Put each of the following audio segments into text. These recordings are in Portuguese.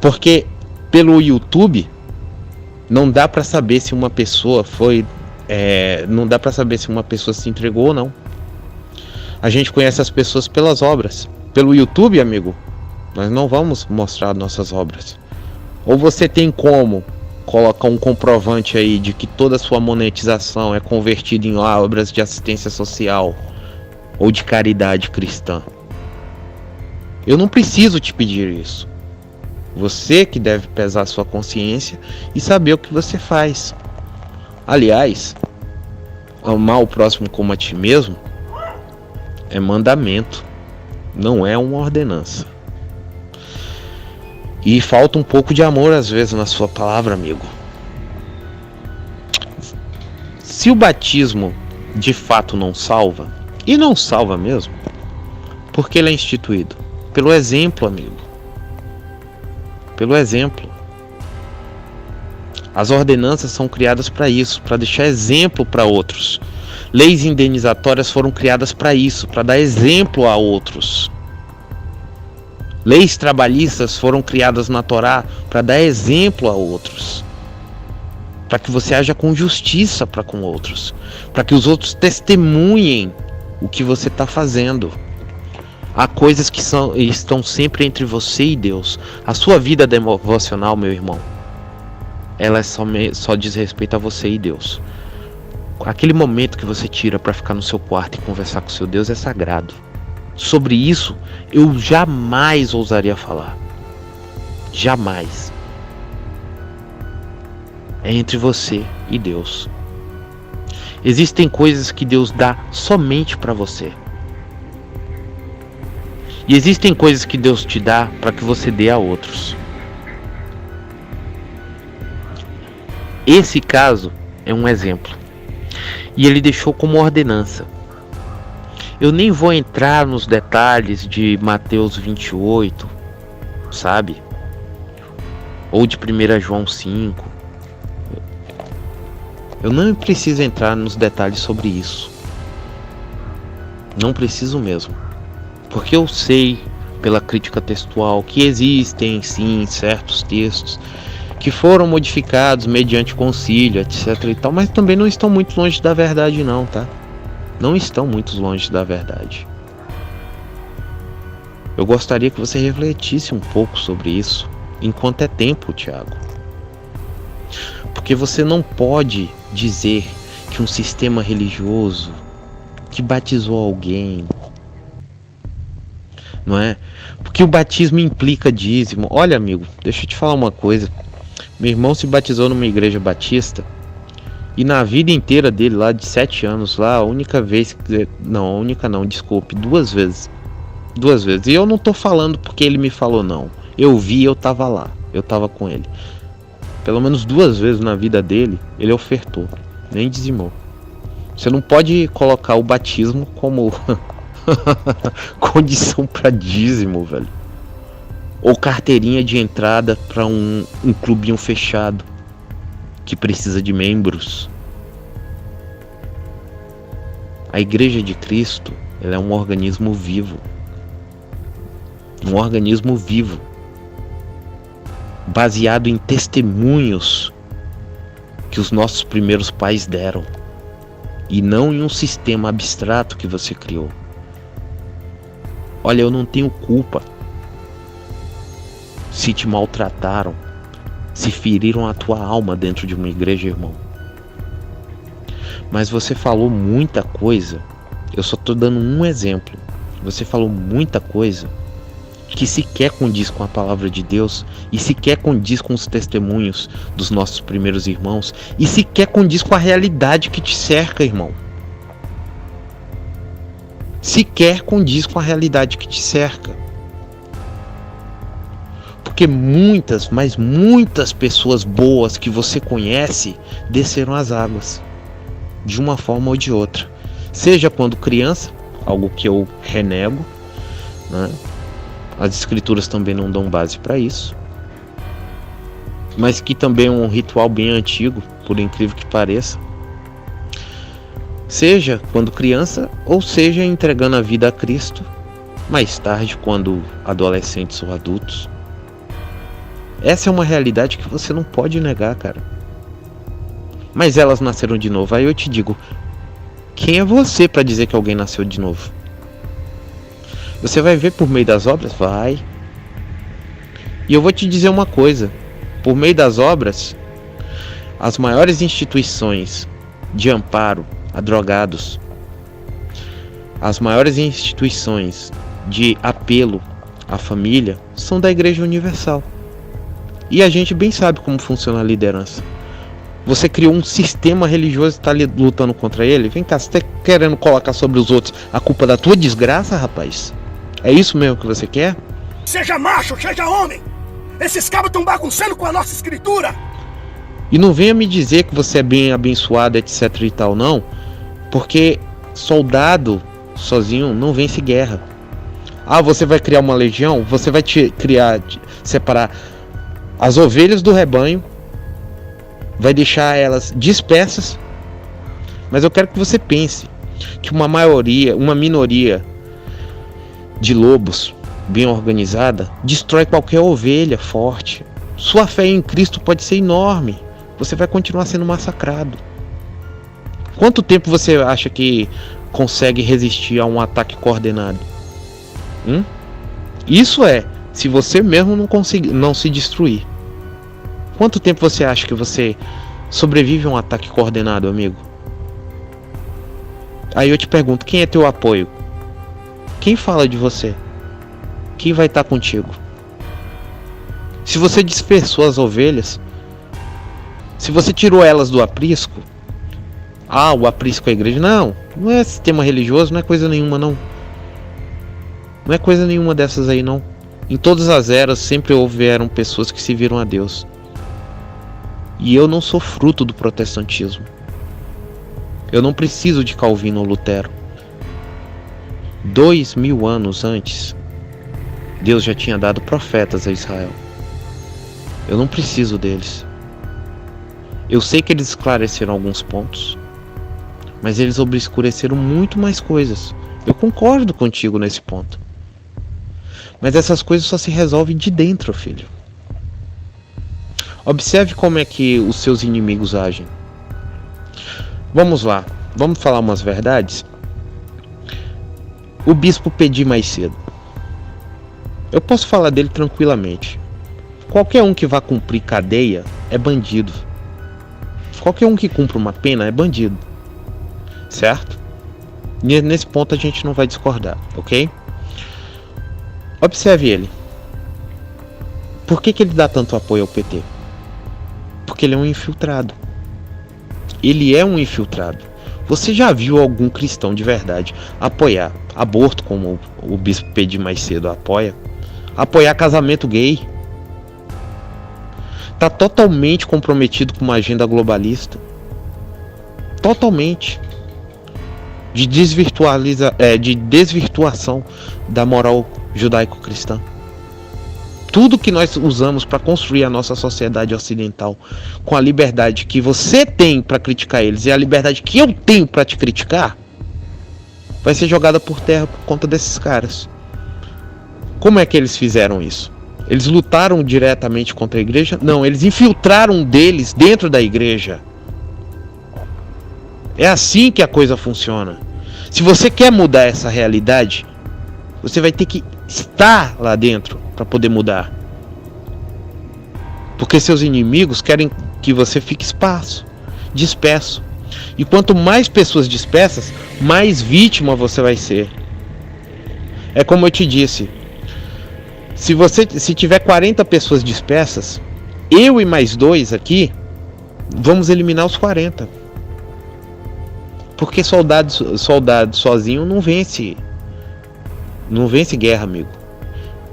Porque pelo YouTube não dá para saber se uma pessoa não dá para saber se uma pessoa se entregou ou não. A gente conhece as pessoas pelas obras. Pelo YouTube, amigo, nós não vamos mostrar nossas obras. Ou você tem como colocar um comprovante aí de que toda a sua monetização é convertida em obras de assistência social ou de caridade cristã. Eu não preciso te pedir isso. Você que deve pesar sua consciência e saber o que você faz. Aliás, amar o próximo como a ti mesmo é mandamento, não é uma ordenança. E falta um pouco de amor às vezes na sua palavra, amigo. Se o batismo de fato não salva, e não salva mesmo, por que ele é instituído? Pelo exemplo, amigo. Pelo exemplo. As ordenanças são criadas para isso, para deixar exemplo para outros. Leis indenizatórias foram criadas para isso, para dar exemplo a outros. Leis trabalhistas foram criadas na Torá para dar exemplo a outros. Para que você haja com justiça para com outros. Para que os outros testemunhem o que você está fazendo. Há coisas que estão sempre entre você e Deus. A sua vida devocional, meu irmão, ela só diz respeito a você e Deus. Aquele momento que você tira para ficar no seu quarto e conversar com seu Deus é sagrado. Sobre isso, eu jamais ousaria falar. Jamais. É entre você e Deus. Existem coisas que Deus dá somente para você. E existem coisas que Deus te dá para que você dê a outros. Esse caso é um exemplo. E ele deixou como ordenança. Eu nem vou entrar nos detalhes de Mateus 28, sabe? Ou de 1 João 5. Eu não preciso entrar nos detalhes sobre isso. Não preciso mesmo. Porque eu sei, pela crítica textual, que existem sim certos textos que foram modificados mediante concílio, etc e tal, mas também não estão muito longe da verdade não, tá? Não estão muito longe da verdade. Eu gostaria que você refletisse um pouco sobre isso, enquanto é tempo, Tiago. Porque você não pode dizer que um sistema religioso que batizou alguém, não é? Porque o batismo implica dízimo. Olha, amigo, deixa eu te falar uma coisa. Meu irmão se batizou numa igreja batista e na vida inteira dele, lá de 7 anos, lá, a única vez, desculpe, 2 vezes. 2 vezes. E eu não tô falando porque ele me falou, não. Eu vi, eu tava lá, eu tava com ele. Pelo menos 2 vezes na vida dele, ele ofertou, nem dizimou. Você não pode colocar o batismo como condição para dízimo, velho. Ou carteirinha de entrada para um clubinho fechado que precisa de membros. A Igreja de Cristo, ela é um organismo vivo. Um organismo vivo, baseado em testemunhos que os nossos primeiros pais deram, e não em um sistema abstrato que você criou. Olha, eu não tenho culpa se te maltrataram, se feriram a tua alma dentro de uma igreja, irmão. Mas você falou muita coisa, eu só estou dando um exemplo. Você falou muita coisa que sequer condiz com a palavra de Deus, e sequer condiz com os testemunhos dos nossos primeiros irmãos, e sequer condiz com a realidade que te cerca, irmão. Sequer condiz com a realidade que te cerca. Porque muitas, mas muitas pessoas boas que você conhece desceram as águas, de uma forma ou de outra. Seja quando criança, algo que eu renego, né? As escrituras também não dão base para isso, mas que também é um ritual bem antigo, por incrível que pareça. Seja quando criança, ou seja entregando a vida a Cristo, mais tarde quando adolescentes ou adultos. Essa é uma realidade que você não pode negar, cara. Mas elas nasceram de novo. Aí eu te digo, quem é você para dizer que alguém nasceu de novo? Você vai ver por meio das obras? Vai. E eu vou te dizer uma coisa. Por meio das obras, as maiores instituições de amparo a drogados, as maiores instituições de apelo à família são da Igreja Universal. E a gente bem sabe como funciona a liderança. Você criou um sistema religioso e está lutando contra ele? Vem cá, você está querendo colocar sobre os outros a culpa da tua desgraça, rapaz? É isso mesmo que você quer? Seja macho, seja homem! Esses cabos estão bagunçando com a nossa escritura! E não venha me dizer que você é bem abençoado, etc e tal, não. Porque soldado sozinho não vence guerra. Ah, você vai criar uma legião? Você vai separar as ovelhas do rebanho, vai deixar elas dispersas. Mas eu quero que você pense que uma minoria de lobos bem organizada destrói qualquer ovelha forte. Sua fé em Cristo pode ser enorme. Você vai continuar sendo massacrado. Quanto tempo você acha que consegue resistir a um ataque coordenado? Isso é, se você mesmo não se destruir. Quanto tempo você acha que você sobrevive a um ataque coordenado, amigo? Aí eu te pergunto, quem é teu apoio? Quem fala de você? Quem vai estar contigo? Se você dispersou as ovelhas, se você tirou elas do aprisco, o aprisco é a igreja. Não é sistema religioso, não é coisa nenhuma, não. Não é coisa nenhuma dessas aí, não. Em todas as eras sempre houveram pessoas que se viram a Deus. E eu não sou fruto do protestantismo. Eu não preciso de Calvino ou Lutero. 2000 anos antes, Deus já tinha dado profetas a Israel. Eu não preciso deles. Eu sei que eles esclareceram alguns pontos, mas eles obscureceram muito mais coisas. Eu concordo contigo nesse ponto. Mas essas coisas só se resolvem de dentro, filho. Observe como é que os seus inimigos agem. Vamos lá, vamos falar umas verdades. O bispo Pedir mais cedo. Eu posso falar dele tranquilamente. Qualquer um que vá cumprir cadeia é bandido. Qualquer um que cumpra uma pena é bandido. Certo? Nesse ponto a gente não vai discordar, ok? Observe ele. Por que ele dá tanto apoio ao PT? Porque ele é um infiltrado. Ele é um infiltrado. Você já viu algum cristão de verdade apoiar aborto, como o bispo Pedir mais cedo apoia? Apoiar casamento gay? Tá totalmente comprometido com uma agenda globalista. Totalmente. De desvirtuação da moral judaico-cristã. Tudo que nós usamos para construir a nossa sociedade ocidental, com a liberdade que você tem para criticar eles e a liberdade que eu tenho para te criticar, vai ser jogada por terra por conta desses caras. Como é que eles fizeram isso? Eles lutaram diretamente contra a igreja? Não, eles infiltraram deles dentro da igreja. É assim que a coisa funciona. Se você quer mudar essa realidade, você vai ter que estar lá dentro para poder mudar. Porque seus inimigos querem que você fique disperso. E quanto mais pessoas dispersas, mais vítima você vai ser. É como eu te disse. Se tiver 40 pessoas dispersas, eu e mais 2 aqui, vamos eliminar os 40. Porque soldado sozinho não vence guerra, amigo.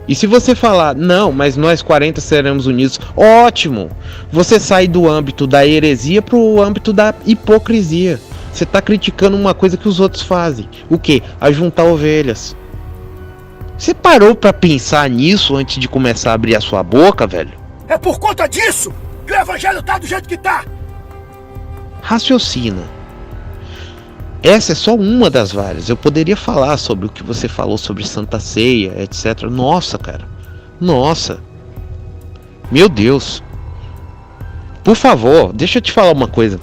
E se você falar, não, mas nós 40 seremos unidos, ótimo! Você sai do âmbito da heresia para o âmbito da hipocrisia. Você está criticando uma coisa que os outros fazem. O quê? Ajuntar ovelhas. Você parou para pensar nisso antes de começar a abrir a sua boca, velho? É por conta disso que o evangelho tá do jeito que tá. Raciocina. Essa é só uma das várias. Eu poderia falar sobre o que você falou sobre Santa Ceia, etc. Nossa, cara. Nossa. Meu Deus. Por favor, deixa eu te falar uma coisa.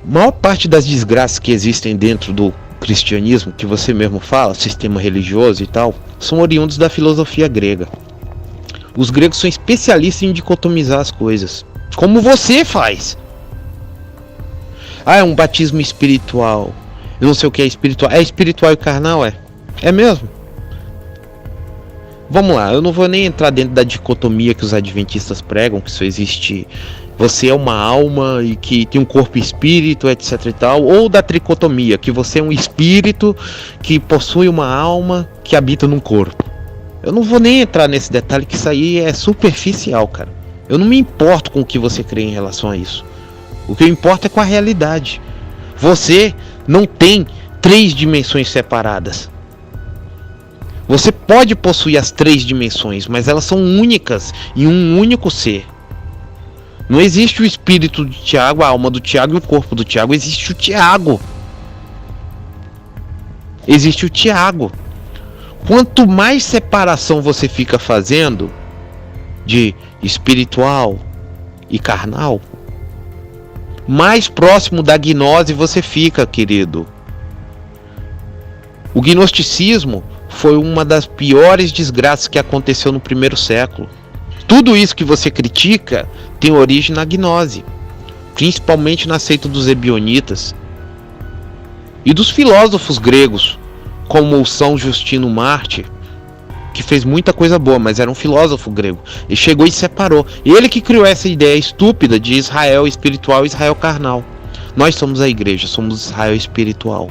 A maior parte das desgraças que existem dentro do cristianismo, que você mesmo fala, sistema religioso e tal, são oriundos da filosofia grega. Os gregos são especialistas em dicotomizar as coisas. Como você faz. Ah, é um batismo espiritual. Eu não sei o que é espiritual. É espiritual e carnal, é? É mesmo? Vamos lá, eu não vou nem entrar dentro da dicotomia que os adventistas pregam, que só existe... Você é uma alma e que tem um corpo e espírito, etc e tal. Ou da tricotomia, que você é um espírito que possui uma alma que habita num corpo. Eu não vou nem entrar nesse detalhe, que isso aí é superficial, cara. Eu não me importo com o que você crê em relação a isso. O que eu importo é com a realidade. Você não tem 3 dimensões separadas. Você pode possuir as 3 dimensões, mas elas são únicas em um único ser. Não existe o espírito de Tiago, a alma do Tiago e o corpo do Tiago. Existe o Tiago. Existe o Tiago. Quanto mais separação você fica fazendo de espiritual e carnal, mais próximo da gnose você fica, querido. O gnosticismo foi uma das piores desgraças que aconteceu no primeiro século. Tudo isso que você critica tem origem na gnose, principalmente na seita dos ebionitas e dos filósofos gregos, como o São Justino Mártir, que fez muita coisa boa, mas era um filósofo grego. Ele chegou e separou. Ele que criou essa ideia estúpida de Israel espiritual e Israel carnal. Nós somos a igreja, somos Israel espiritual.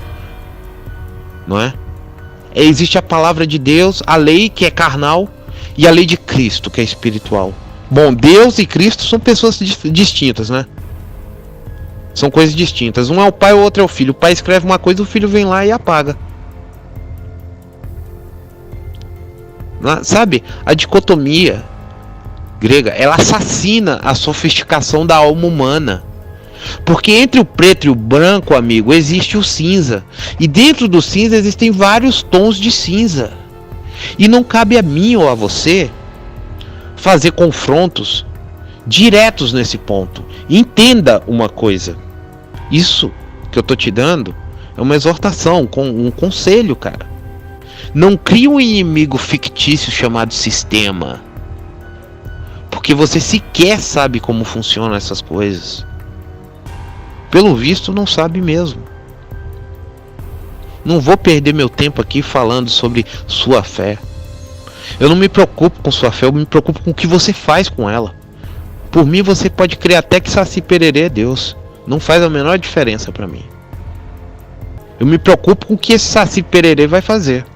Não é? Existe a palavra de Deus, a lei que é carnal e a lei de Cristo que é espiritual. Bom, Deus e Cristo são pessoas distintas, né? São coisas distintas. Um é o pai, o outro é o filho. O pai escreve uma coisa, o filho vem lá e apaga. Sabe? A dicotomia grega, ela assassina a sofisticação da alma humana. Porque entre o preto e o branco, amigo, existe o cinza. E dentro do cinza existem vários tons de cinza. E não cabe a mim ou a você fazer confrontos diretos nesse ponto. Entenda uma coisa. Isso que eu tô te dando é uma exortação, um conselho, cara. Não crie um inimigo fictício chamado sistema. Porque você sequer sabe como funcionam essas coisas. Pelo visto, não sabe mesmo. Não vou perder meu tempo aqui falando sobre sua fé. Eu não me preocupo com sua fé, eu me preocupo com o que você faz com ela. Por mim, você pode crer até que Saci Pererê é Deus. Não faz a menor diferença para mim. Eu me preocupo com o que esse Saci Pererê vai fazer.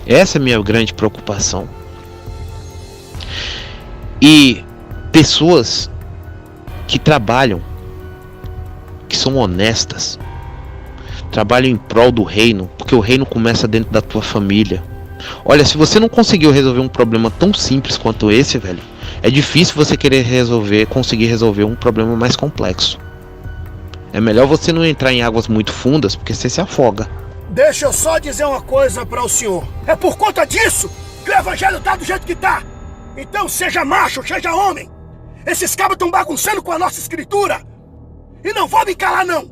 Essa é a minha grande preocupação. E pessoas que trabalham, que são honestas, trabalham em prol do reino, porque o reino começa dentro da tua família. Olha, se você não conseguiu resolver um problema tão simples quanto esse, velho, é difícil você querer conseguir resolver um problema mais complexo. É melhor você não entrar em águas muito fundas, porque você se afoga. Deixa eu só dizer uma coisa para o senhor. É por conta disso que o evangelho tá do jeito que tá. Então seja macho, seja homem. Esses cabos estão bagunçando com a nossa escritura. E não vou me calar não.